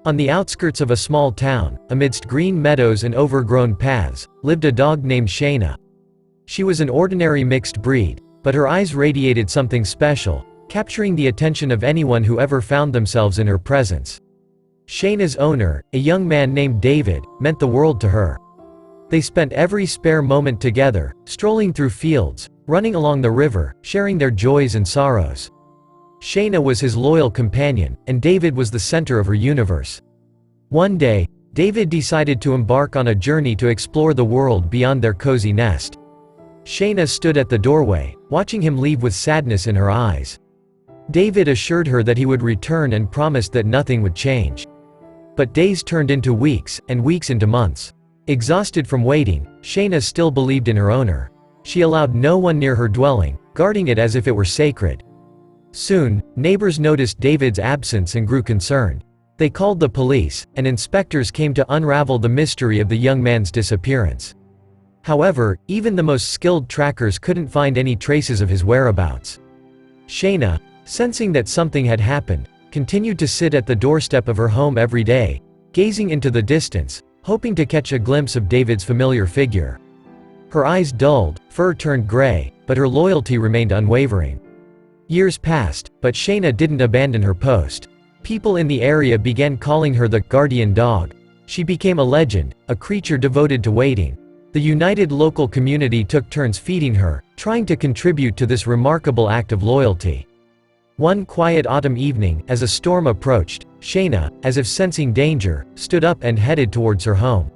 On the outskirts of a small town, amidst green meadows and overgrown paths, lived a dog named Shayna. She was an ordinary mixed breed, but her eyes radiated something special, capturing the attention of anyone who ever found themselves in her presence. Shayna's owner, a young man named David, meant the world to her. They spent every spare moment together, strolling through fields, running along the river, sharing their joys and sorrows. Shayna was his loyal companion, and David was the center of her universe. One day, David decided to embark on a journey to explore the world beyond their cozy nest. Shayna stood at the doorway, watching him leave with sadness in her eyes. David assured her that he would return and promised that nothing would change. But days turned into weeks, and weeks into months. Exhausted from waiting, Shayna still believed in her owner. She allowed no one near her dwelling, guarding it as if it were sacred. Soon, neighbors noticed David's absence and grew concerned. They called the police, and inspectors came to unravel the mystery of the young man's disappearance. However, even the most skilled trackers couldn't find any traces of his whereabouts. Shayna, sensing that something had happened, continued to sit at the doorstep of her home every day, gazing into the distance, hoping to catch a glimpse of David's familiar figure. Her eyes dulled, fur turned gray, but her loyalty remained unwavering. Years passed, but Shayna didn't abandon her post. People in the area began calling her the guardian dog. She became a legend, a creature devoted to waiting. The united local community took turns feeding her, trying to contribute to this remarkable act of loyalty. One quiet autumn evening, as a storm approached, Shayna, as if sensing danger, stood up and headed towards her home.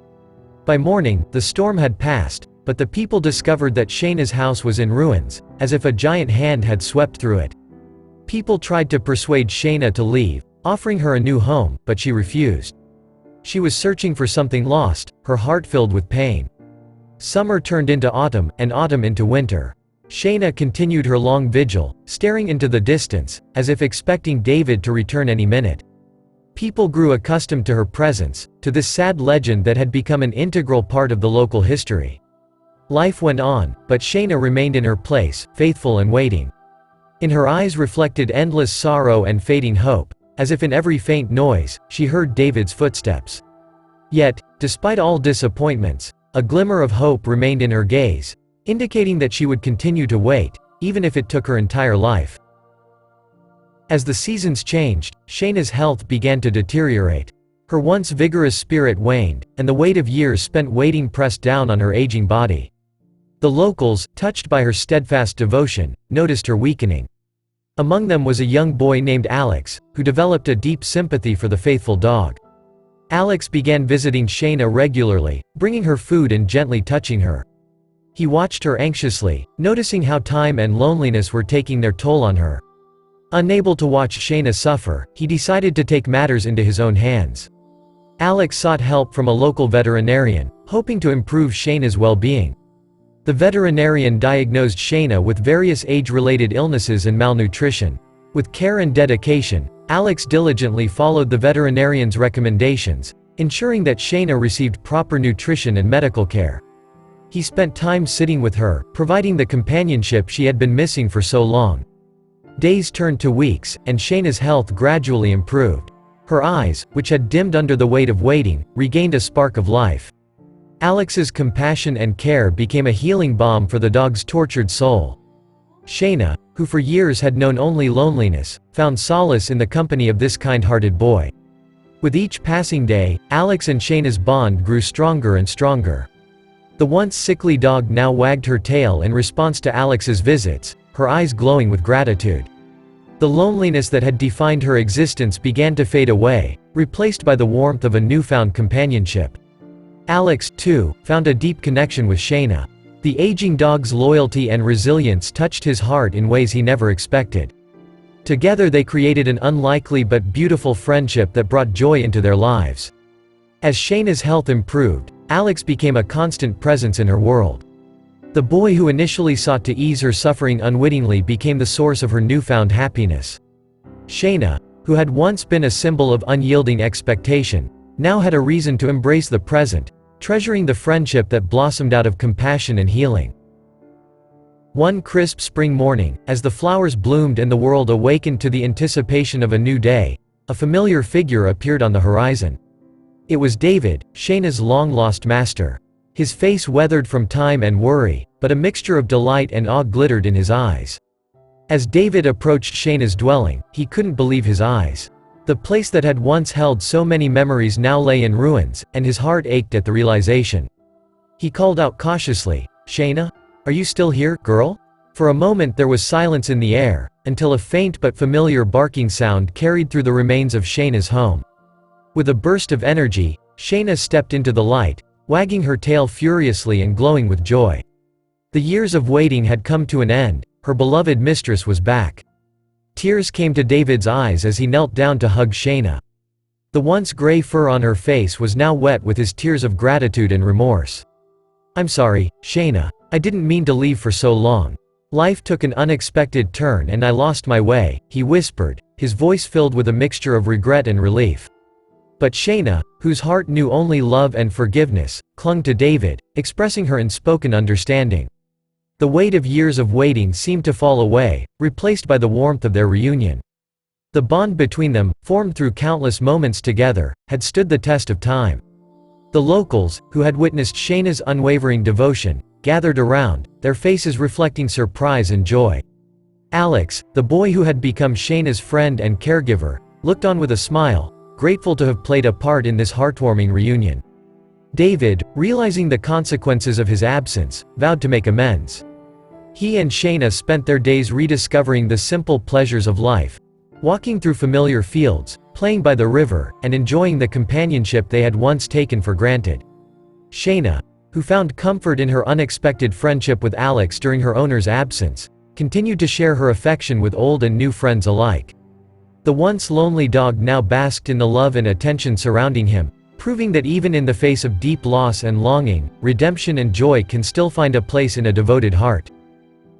By morning, the storm had passed, but the people discovered that Shayna's house was in ruins, as if a giant hand had swept through it. People tried to persuade Shayna to leave, offering her a new home, but she refused. She was searching for something lost, her heart filled with pain. Summer turned into autumn, and autumn into winter. Shayna continued her long vigil, staring into the distance, as if expecting David to return any minute. People grew accustomed to her presence, to this sad legend that had become an integral part of the local history. Life went on, but Shayna remained in her place, faithful and waiting. In her eyes reflected endless sorrow and fading hope, as if in every faint noise, she heard David's footsteps. Yet, despite all disappointments, a glimmer of hope remained in her gaze, indicating that she would continue to wait, even if it took her entire life. As the seasons changed, Shayna's health began to deteriorate. Her once vigorous spirit waned, and the weight of years spent waiting pressed down on her aging body. The locals, touched by her steadfast devotion, noticed her weakening. Among them was a young boy named Alex, who developed a deep sympathy for the faithful dog. Alex began visiting Shayna regularly, bringing her food and gently touching her. He watched her anxiously, noticing how time and loneliness were taking their toll on her. Unable to watch Shayna suffer, he decided to take matters into his own hands. Alex sought help from a local veterinarian, hoping to improve Shayna's well-being. The veterinarian diagnosed Shayna with various age-related illnesses and malnutrition. With care and dedication, Alex diligently followed the veterinarian's recommendations, ensuring that Shayna received proper nutrition and medical care. He spent time sitting with her, providing the companionship she had been missing for so long. Days turned to weeks, and Shayna's health gradually improved. Her eyes, which had dimmed under the weight of waiting, regained a spark of life. Alex's compassion and care became a healing balm for the dog's tortured soul. Shayna, who for years had known only loneliness, found solace in the company of this kind-hearted boy. With each passing day, Alex and Shayna's bond grew stronger and stronger. The once sickly dog now wagged her tail in response to Alex's visits, her eyes glowing with gratitude. The loneliness that had defined her existence began to fade away, replaced by the warmth of a newfound companionship. Alex, too, found a deep connection with Shayna. The aging dog's loyalty and resilience touched his heart in ways he never expected. Together they created an unlikely but beautiful friendship that brought joy into their lives. As Shayna's health improved, Alex became a constant presence in her world. The boy who initially sought to ease her suffering unwittingly became the source of her newfound happiness. Shayna, who had once been a symbol of unyielding expectation, now had a reason to embrace the present, treasuring the friendship that blossomed out of compassion and healing. One crisp spring morning, as the flowers bloomed and the world awakened to the anticipation of a new day, a familiar figure appeared on the horizon. It was David, Shayna's long-lost master. His face weathered from time and worry, but a mixture of delight and awe glittered in his eyes. As David approached Shayna's dwelling, he couldn't believe his eyes. The place that had once held so many memories now lay in ruins, and his heart ached at the realization. He called out cautiously, "Shayna? Are you still here, girl?" For a moment there was silence in the air, until a faint but familiar barking sound carried through the remains of Shayna's home. With a burst of energy, Shayna stepped into the light, wagging her tail furiously and glowing with joy. The years of waiting had come to an end, her beloved mistress was back. Tears came to David's eyes as he knelt down to hug Shayna. The once gray fur on her face was now wet with his tears of gratitude and remorse. "I'm sorry, Shayna. I didn't mean to leave for so long. Life took an unexpected turn and I lost my way," he whispered, his voice filled with a mixture of regret and relief. But Shayna, whose heart knew only love and forgiveness, clung to David, expressing her unspoken understanding. The weight of years of waiting seemed to fall away, replaced by the warmth of their reunion. The bond between them, formed through countless moments together, had stood the test of time. The locals, who had witnessed Shayna's unwavering devotion, gathered around, their faces reflecting surprise and joy. Alex, the boy who had become Shayna's friend and caregiver, looked on with a smile, grateful to have played a part in this heartwarming reunion. David, realizing the consequences of his absence, vowed to make amends. He and Shayna spent their days rediscovering the simple pleasures of life, walking through familiar fields, playing by the river, and enjoying the companionship they had once taken for granted. Shayna, who found comfort in her unexpected friendship with Alex during her owner's absence, continued to share her affection with old and new friends alike. The once lonely dog now basked in the love and attention surrounding him, proving that even in the face of deep loss and longing, redemption and joy can still find a place in a devoted heart.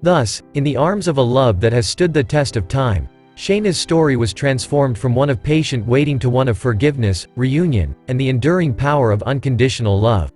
Thus, in the arms of a love that has stood the test of time, Shayna's story was transformed from one of patient waiting to one of forgiveness, reunion, and the enduring power of unconditional love.